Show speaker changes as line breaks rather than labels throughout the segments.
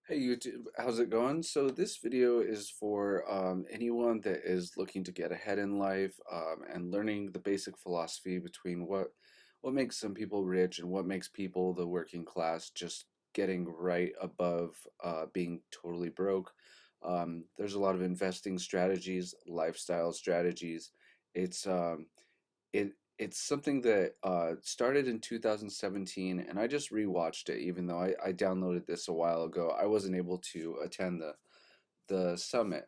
Hey YouTube, how's it going? So this video is for anyone that is looking to get ahead in life and learning the basic philosophy between what makes some people rich and what makes people, the working class, just getting right above being totally broke. There's a lot of investing strategies, lifestyle strategies. It's it's something that started in 2017, and I just rewatched it, even though I downloaded this a while ago. I wasn't able to attend the summit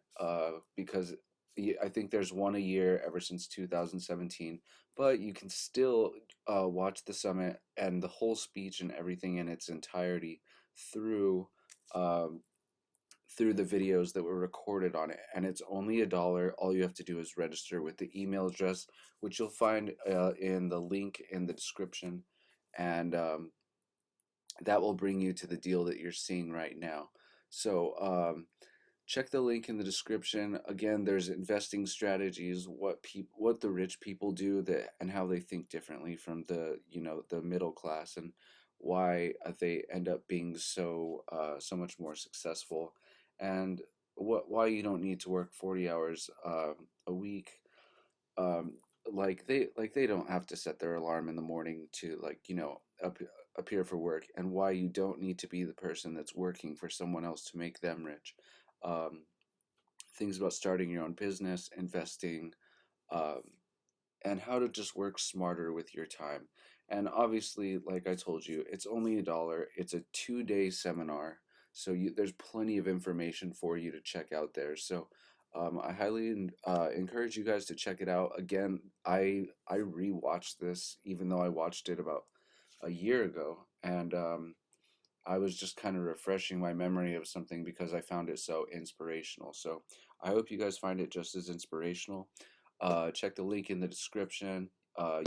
because I think there's one a year ever since 2017, but you can still watch the summit and the whole speech and everything in its entirety through um, through the videos that were recorded on it, and it's only $1. All you have to do is register with the email address, which you'll find in the link in the description, and that will bring you to the deal that you're seeing right now. So check the link in the description. Again, there's investing strategies, what the rich people do, that and how they think differently from the middle class, and why they end up being so much more successful, and why you don't need to work 40 hours a week. Um, like they don't have to set their alarm in the morning to appear for work, and why you don't need to be the person that's working for someone else to make them rich. Um, Things about starting your own business, investing, um, and how to just work smarter with your time. And obviously, like I told you, it's only $1. It's a 2-day seminar, so there's plenty of information for you to check out there. So I highly encourage you guys to check it out. Again, I rewatched this even though I watched it about a year ago, and I was just kind of refreshing my memory of something because I found it so inspirational. So I hope you guys find it just as inspirational. Check the link in the description.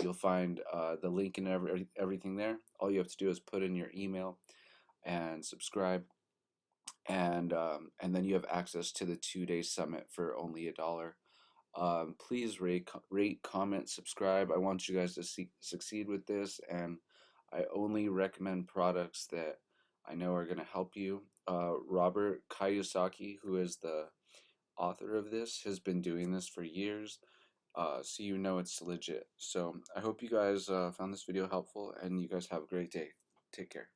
You'll find the link and everything there. All you have to do is put in your email and subscribe, and then you have access to the 2-day summit for only $1. Please rate, comment, subscribe. I want you guys to succeed with this, and I only recommend products that I know are going to help you. Robert Kiyosaki, who is the author of this, has been doing this for years, so you know it's legit. So I hope you guys found this video helpful, and you guys have a great day. Take care.